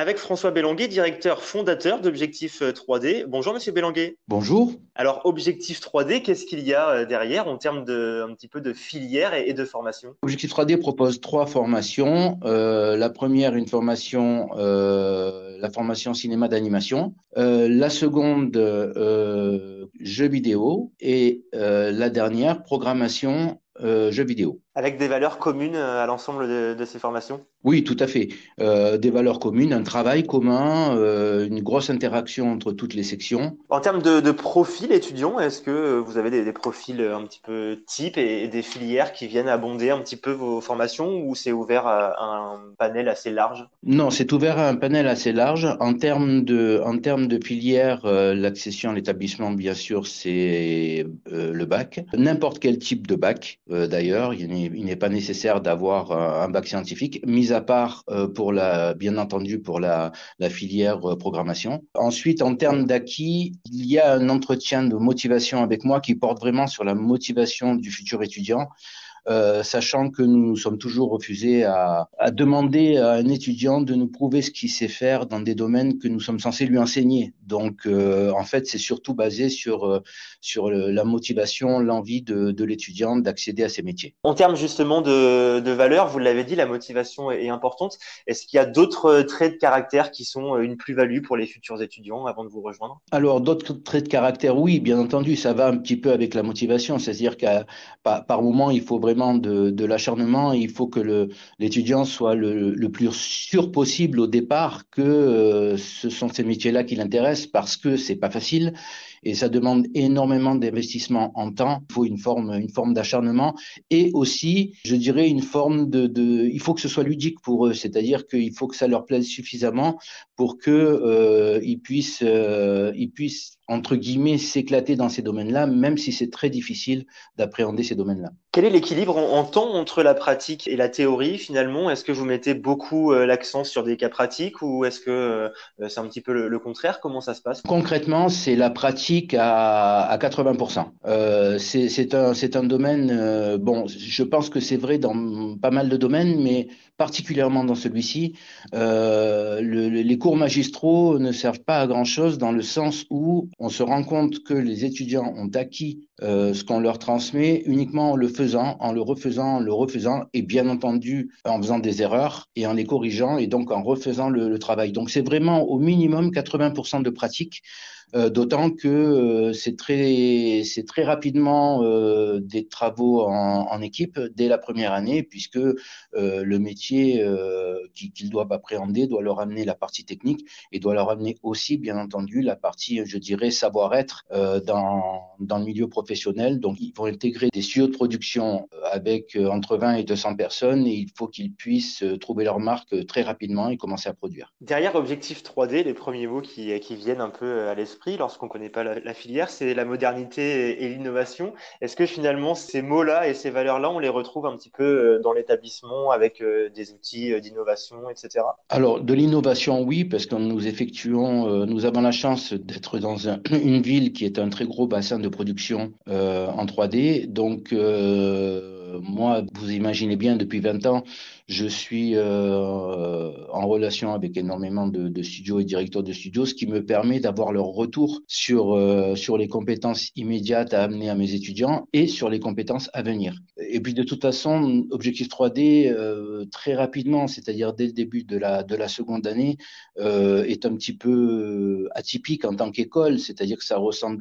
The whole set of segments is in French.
Avec François Bélanguet, directeur fondateur d'Objectif 3D. Bonjour Monsieur Bélanguet. Bonjour. Alors Objectif 3D, qu'est-ce qu'il y a derrière en termes de un petit peu de filière et de formation? Objectif 3D propose trois formations. La première, une formation, la formation cinéma d'animation. La seconde, jeux vidéo. Et la dernière, programmation jeux vidéo. Avec des valeurs communes à l'ensemble de ces formations? Oui, tout à fait. Des valeurs communes, un travail commun, une grosse interaction entre toutes les sections. En termes de profil étudiant, est-ce que vous avez des profils un petit peu types et des filières qui viennent abonder un petit peu vos formations ou c'est ouvert à un panel assez large? Non, c'est ouvert à un panel assez large. En termes de filière, l'accession à l'établissement, bien sûr, c'est le bac. N'importe quel type de bac, d'ailleurs. Il n'est pas nécessaire d'avoir un bac scientifique, mis à part bien entendu, pour la filière programmation. Ensuite, en termes d'acquis, il y a un entretien de motivation avec moi qui porte vraiment sur la motivation du futur étudiant. Sachant que nous sommes toujours refusés à demander à un étudiant de nous prouver ce qu'il sait faire dans des domaines que nous sommes censés lui enseigner. Donc, en fait, c'est surtout basé sur la motivation, l'envie de l'étudiant d'accéder à ces métiers. En termes justement de valeurs, vous l'avez dit, la motivation est importante. Est-ce qu'il y a d'autres traits de caractère qui sont une plus-value pour les futurs étudiants avant de vous rejoindre? Alors, d'autres traits de caractère, oui, bien entendu, ça va un petit peu avec la motivation. C'est-à-dire qu'à par moment, il faut vraiment de l'acharnement. Il faut que l'étudiant soit le plus sûr possible au départ que ce sont ces métiers-là qui l'intéressent parce que c'est pas facile et ça demande énormément d'investissement en temps. Il faut une forme d'acharnement et aussi, je dirais, une forme il faut que ce soit ludique pour eux. C'est-à-dire qu'il faut que ça leur plaise suffisamment pour que ils puissent entre guillemets s'éclater dans ces domaines-là, même si c'est très difficile d'appréhender ces domaines-là. Quel est l'équilibre en temps entre la pratique et la théorie finalement? Est-ce que vous mettez beaucoup l'accent sur des cas pratiques ou est-ce que c'est un petit peu le contraire? Comment ça se passe? Concrètement, c'est la pratique à 80%. C'est un domaine, bon, je pense que c'est vrai dans pas mal de domaines, mais particulièrement dans celui-ci, les cours magistraux ne servent pas à grand-chose dans le sens où on se rend compte que les étudiants ont acquis ce qu'on leur transmet uniquement en le faisant, en le refaisant, en le refaisant, et bien entendu en faisant des erreurs et en les corrigeant, et donc en refaisant le travail. Donc c'est vraiment au minimum 80% de pratique. D'autant que c'est très rapidement des travaux en équipe dès la première année, puisque le métier qu'ils doivent appréhender doit leur amener la partie technique et doit leur amener aussi, bien entendu, la partie, je dirais, savoir-être dans le milieu professionnel. Donc, ils vont intégrer des studios de production avec entre 20 et 200 personnes et il faut qu'ils puissent trouver leur marque très rapidement et commencer à produire. Derrière Objectif 3D, les premiers mots qui viennent un peu à l'esprit lorsqu'on ne connaît pas la filière, c'est la modernité et l'innovation. Est-ce que finalement ces mots-là et ces valeurs-là, on les retrouve un petit peu dans l'établissement avec des outils d'innovation, etc. Alors, de l'innovation, oui, parce que nous avons la chance d'être dans une ville qui est un très gros bassin de production en 3D. Donc, moi, vous imaginez bien, depuis 20 ans, je suis en relation avec énormément de studios et directeurs de studios, ce qui me permet d'avoir leur retour sur les compétences immédiates à amener à mes étudiants et sur les compétences à venir. Et puis, de toute façon, Objectif 3D, très rapidement, c'est-à-dire dès le début de la seconde année, est un petit peu atypique en tant qu'école, c'est-à-dire que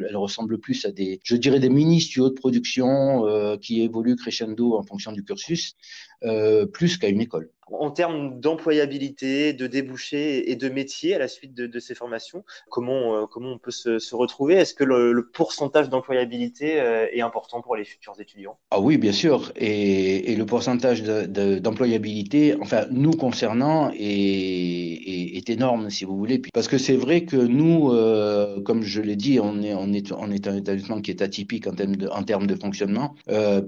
elle ressemble plus à je dirais, des mini-studios de production qui évoluent crescendo en fonction du cursus, plus qu'à une école. En termes d'employabilité, de débouchés et de métiers à la suite de ces formations, comment on peut se retrouver? Est-ce que le pourcentage d'employabilité est important pour les futurs étudiants? Ah oui, bien sûr. Et le pourcentage d'employabilité, enfin, nous concernant, est énorme, si vous voulez. Parce que c'est vrai que nous, comme je l'ai dit, on est un établissement qui est atypique en termes de fonctionnement,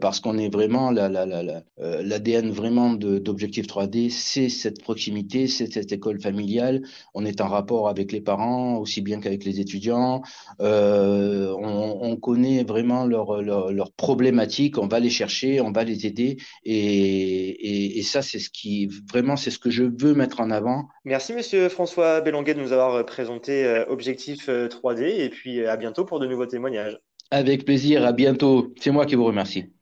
parce qu'on est vraiment l'ADN vraiment d'Objectif 3D 3D, c'est cette proximité, c'est cette école familiale. On est en rapport avec les parents aussi bien qu'avec les étudiants. On connaît vraiment leurs problématiques. On va les chercher, on va les aider. Et ça, c'est ce qui vraiment, c'est ce que je veux mettre en avant. Merci, monsieur François Bélanguet, de nous avoir présenté Objectif 3D et puis à bientôt pour de nouveaux témoignages. Avec plaisir. À bientôt. C'est moi qui vous remercie.